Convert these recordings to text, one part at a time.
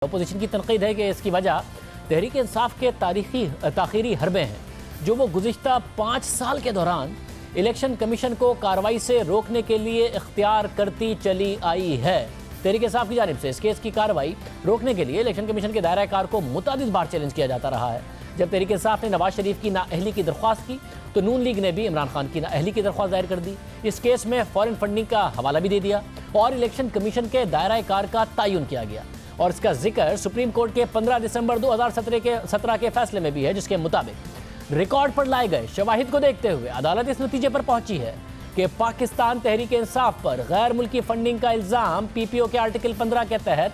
Opposition की तनकीद है कि इसकी वजह तहरीक इंसाफ के ताखीरी हरबे हैं जो वो गुज़िश्ता 5 साल के दौरान इलेक्शन कमीशन को कार्रवाई से रोकने के लिए इख्तियार करती चली आई है। तहरीक इंसाफ की जानिब से इस केस की कार्रवाई रोकने के लिए इलेक्शन कमीशन के दायरा कार को मुतादिद बार चैलेंज किया जाता रहा है। जब तहरीक इंसाफ ने नवाज शरीफ की नाअहली की दरख्वास्त की तो नून लीग ने भी इमरान खान की नाअहली की दरख्वास्त दायर कर दी। इस केस में फॉरेन फंडिंग का हवाला भी दे दिया और इलेक्शन कमीशन के दायरा कार का तयन किया गया और इसका जिक्र सुप्रीम कोर्ट के 15 दिसंबर 2017 के फैसले में भी है, जिसके मुताबिक रिकॉर्ड पर लाए गए शवाहिद को देखते हुए अदालत इस नतीजे पर पहुंची है कि पाकिस्तान तहरीक इंसाफ पर गैर मुल्की फंडिंग का इल्जाम पीपीओ के आर्टिकल 15 के तहत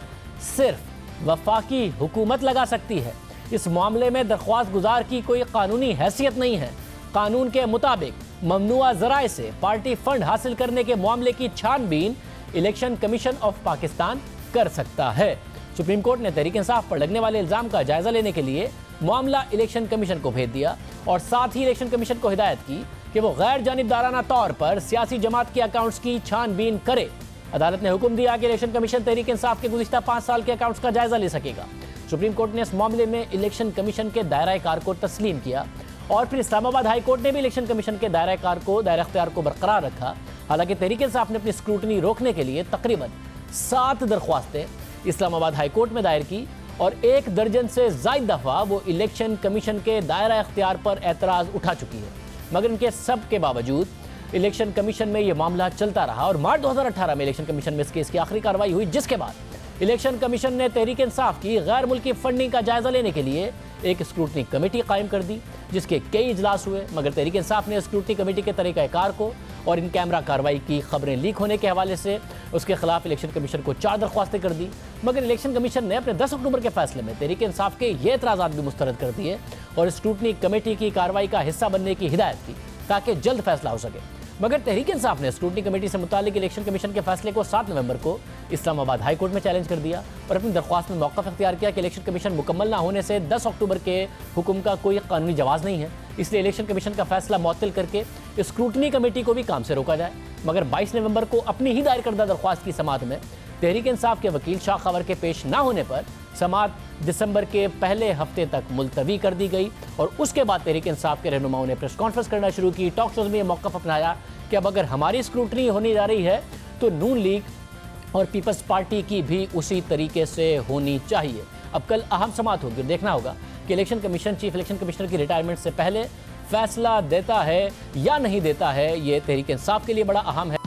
सिर्फ वफाकी हुकूमत लगा सकती है। इस मामले में दरख्वास्त गुजार की कोई कानूनी हैसियत नहीं है। कानून के मुताबिक ममनुआ जराए से पार्टी फंड हासिल करने के मामले की छानबीन इलेक्शन कमीशन ऑफ पाकिस्तान कर सकता है। सुप्रीम कोर्ट ने तहरीक इंसाफ पर लगने वाले इल्जाम का जायजा लेने के लिए मामला इलेक्शन कमीशन को भेज दिया और साथ ही इलेक्शन कमीशन को हिदायत की कि वो गैर जानिबदाराना तौर पर सियासी जमात के अकाउंट्स की छानबीन करे। अदालत ने हुक्म दिया कि इलेक्शन कमीशन तहरीक इंसाफ के गुज़िश्ता 5 साल के अकाउंट्स का जायजा ले सकेगा। सुप्रीम कोर्ट ने इस मामले में इलेक्शन कमीशन के दायरा कार को तस्लीम किया और फिर इस्लामाबाद हाई कोर्ट ने भी इलेक्शन कमीशन के दायरा इख्तियार को बरकरार रखा। हालांकि तहरीक इंसाफ ने अपनी स्क्रूटनी रोकने के लिए तकरीबन 7 दरख्वास्तें इस्लामाबाद हाई कोर्ट में दायर की और 1 दर्जन से ज़ायद दफ़ा वो इलेक्शन कमीशन के दायरा इख्तियार पर एतराज़ उठा चुकी है, मगर इनके सब के बावजूद इलेक्शन कमीशन में यह मामला चलता रहा और मार्च 2018 में इलेक्शन कमीशन में इस केस की आखिरी कार्रवाई हुई, जिसके बाद इलेक्शन कमीशन ने तहरीक इंसाफ की गैर मुल्की फंडिंग का जायजा लेने के लिए एक स्क्रूटनी कमेटी कायम कर दी, जिसके कई इजलास हुए, मगर तहरीक इंसाफ ने स्क्रूटनी कमेटी के तरीक़ाकार को और इन कैमरा कार्रवाई की खबरें लीक होने के हवाले से उसके खिलाफ इलेक्शन कमीशन को 4 दरख्वास्तें कर दी। मगर इलेक्शन कमीशन ने अपने 10 अक्टूबर के फैसले में तहरीक इंसाफ के ये एतराज़ात भी मुस्तरद कर दिए और स्क्रूटनी कमेटी की कार्रवाई का हिस्सा बनने की हिदायत की ताकि जल्द फैसला हो सके। मगर तहरीक इंसाफ ने स्क्रूटनी कमेटी से मुतालिक इलेक्शन कमीशन के फैसले को 7 नवंबर को इस्लामाबाद हाई कोर्ट में चैलेंज कर दिया और अपनी दरख्वास्त में मौक़िफ़ इख्तियार किया कि इलेक्शन कमीशन मुकम्मल ना होने से 10 अक्टूबर के हुक्म का कोई कानूनी जवाज़ नहीं है, इसलिए इलेक्शन कमीशन का फैसला मुअत्तल करके स्क्रूटनी कमेटी को भी काम से रोका जाए। मगर 22 नवंबर को अपनी ही दायर करदा दरख्वास्त की समाअत में तहरीक इंसाफ के वकील शाह खबर के पेश ना होने पर समाअत दिसंबर के पहले हफ्ते तक मुलतवी कर दी गई और उसके बाद तहरीक इंसाफ के रहनुमाओं ने प्रेस कॉन्फ्रेंस करना शुरू की। टॉक शोज में यह मौक़िफ़ अपनाया कि अब अगर हमारी स्क्रूटनी होने जा रही है तो नून लीग और पीपल्स पार्टी की भी उसी तरीके से होनी चाहिए। अब कल अहम समाअत होगी, देखना होगा कि election commission chief election commissioner की रिटायरमेंट से पहले फैसला देता है या नहीं देता है। ये तहरीक इंसाफ के लिए बड़ा अहम है।